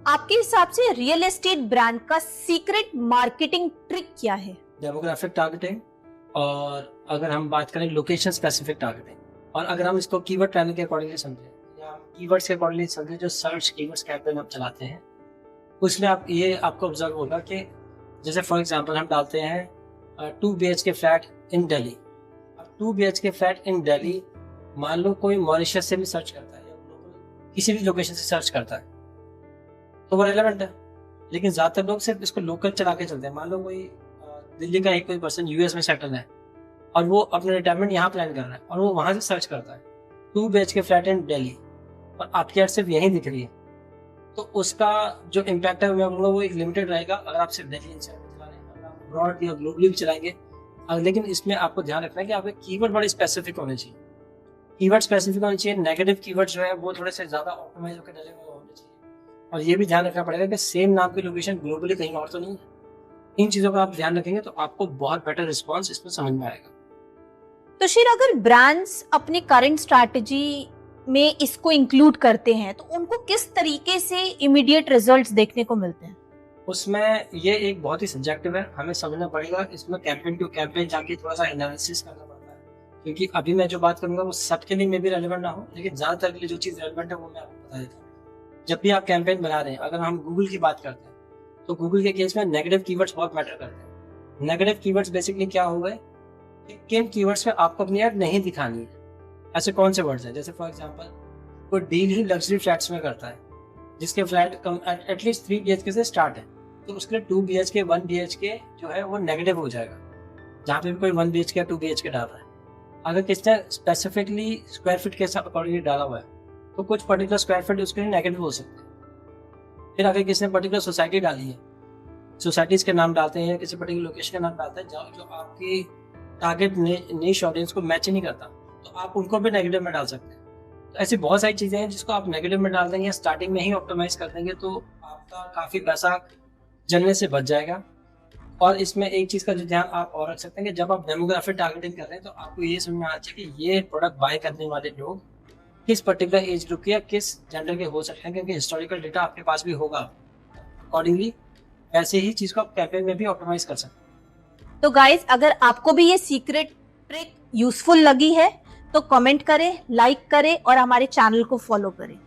आपके हिसाब से रियल एस्टेट ब्रांड का सीक्रेट मार्केटिंग ट्रिक क्या है? डेमोग्राफिक टारगेटिंग, और अगर हम बात करें लोकेशन स्पेसिफिक टारगेटिंग, और अगर हम इसको कीवर्ड प्लानिंग के अकॉर्डिंगली समझें या कीवर्ड्स के अकॉर्डिंगली समझें, जो सर्च कीवर्ड्स कैंपेन हम चलाते हैं उसमें आप ये आपको ऑब्जर्व होगा कि जैसे फॉर एग्जांपल हम डालते हैं 2 BHK फ्लैट इन दिल्ली। अब 2 BHK फ्लैट इन दिल्ली, मान लो कोई मॉरिशस से भी सर्च करता है या किसी भी लोकेशन से सर्च करता है तो वो रेलेवेंट है। लेकिन ज्यादातर लोग सिर्फ इसको लोकल चला के चलते हैं। मान लो कोई दिल्ली का एक कोई पर्सन यूएस में सेटल है और वो अपना रिटायरमेंट यहाँ प्लान कर रहा है और वो वहां से सर्च करता है 2 BHK फ्लैट इन दिल्ली, और आपकी एड सिर्फ यही दिख रही है, तो उसका जो इम्पैक्ट है मैं बोलूँगा वो एक लिमिटेड रहेगा। अगर आप सिर्फ दिल्ली एनसीआर में चला रहे हैं, अगर आप ब्रॉड या ग्लोबली भी चलाएंगे, लेकिन इसमें आपको ध्यान रखना है कि आपके कीवर्ड बड़े स्पेसिफिक होने चाहिए। कीवर्ड स्पेसिफिक होने चाहिए। नेगेटिव कीवर्ड जो है वो थोड़े से ज्यादा ऑप्टिमाइज होकर डले हुए होने चाहिए, और ये भी ध्यान रखना पड़ेगा कि सेम नाम की लोकेशन ग्लोबली कहीं और तो नहीं है। इन चीजों का आप ध्यान रखेंगे तो आपको बहुत बेटर रिस्पॉन्स इसमें समझ में आएगा। तो शिर, अगर ब्रांड्स अपने करंट स्ट्रैटेजी में इसको इंक्लूड करते हैं तो उनको किस तरीके से इमीडिएट रिजल्ट्स देखने को मिलते हैं? उसमें ये एक बहुत ही सब्जेक्टिव है, हमें समझना पड़ेगा। इसमें कैंपेन टू कैंपेन जाके थोड़ा सा एनालिसिस करना पड़ता है, क्योंकि अभी मैं जो बात करूंगा वो सबके लिए मे भी रेलेवेंट ना हो, लेकिन ज्यादातर के लिए जो चीज रेलेवेंट है वो मैं आपको बता देता हूँ। जब भी आप कैंपेन बना रहे हैं, अगर हम गूगल की बात करते हैं तो गूगल के केस में नेगेटिव कीवर्ड्स बहुत मैटर करते हैं। नेगेटिव कीवर्ड्स बेसिकली क्या हो गए कि किन कीवर्ड्स में आपको अपनी ऐड नहीं दिखानी है। ऐसे कौन से वर्ड्स हैं, जैसे फॉर एग्जांपल कोई डील ही लग्जरी फ्लैट्स में करता है जिसके फ्लैट एटलीस्ट 3 BHK से स्टार्ट है, तो उसके लिए 2 BHK 1 BHK जो है वो नेगेटिव हो जाएगा। जहाँ पे भी कोई 1 BHK या 2 BHK डाल रहा है, अगर किसने स्पेसिफिकली स्क्वायर फीट के अकॉर्डिंगली डाला हुआ है तो कुछ पर्टिकुलर स्क्वायर फीट उसके लिए नेगेटिव हो सकते हैं। फिर अगर किसने पर्टिकुलर सोसाइटी डाली है, सोसाइटीज के नाम डालते हैं, किसी पर्टिकुलर लोकेशन का नाम डालते हैं जो आपकी टारगेट निश ऑडियंस को मैच नहीं करता, तो आप उनको भी नेगेटिव में डाल सकते हैं। तो ऐसी बहुत सारी चीजें हैं जिसको आप नेगेटिव में डाल देंगे, स्टार्टिंग में ही ऑप्टिमाइज कर देंगे तो आपका काफी पैसा जलने से बच जाएगा। और इसमें एक चीज का जो ध्यान आप और रख सकते हैं कि जब आप डेमोग्राफिक टारगेटिंग कर रहे हैं तो आपको ये समझ में आना चाहिए कि ये प्रोडक्ट बाय करने वाले लोग किस पर्टिकुलर एज ग्रुप के या किस जेंडर के हो सकते हैं, क्योंकि हिस्टोरिकल डेटा आपके पास भी होगा। अकॉर्डिंगली ऐसे ही चीज को आप कैंपेन में भी ऑप्टिमाइज कर सकते हैं। तो गाइस, अगर आपको भी ये सीक्रेट ट्रिक यूजफुल लगी है तो कमेंट करें, लाइक करें और हमारे चैनल को फॉलो करें।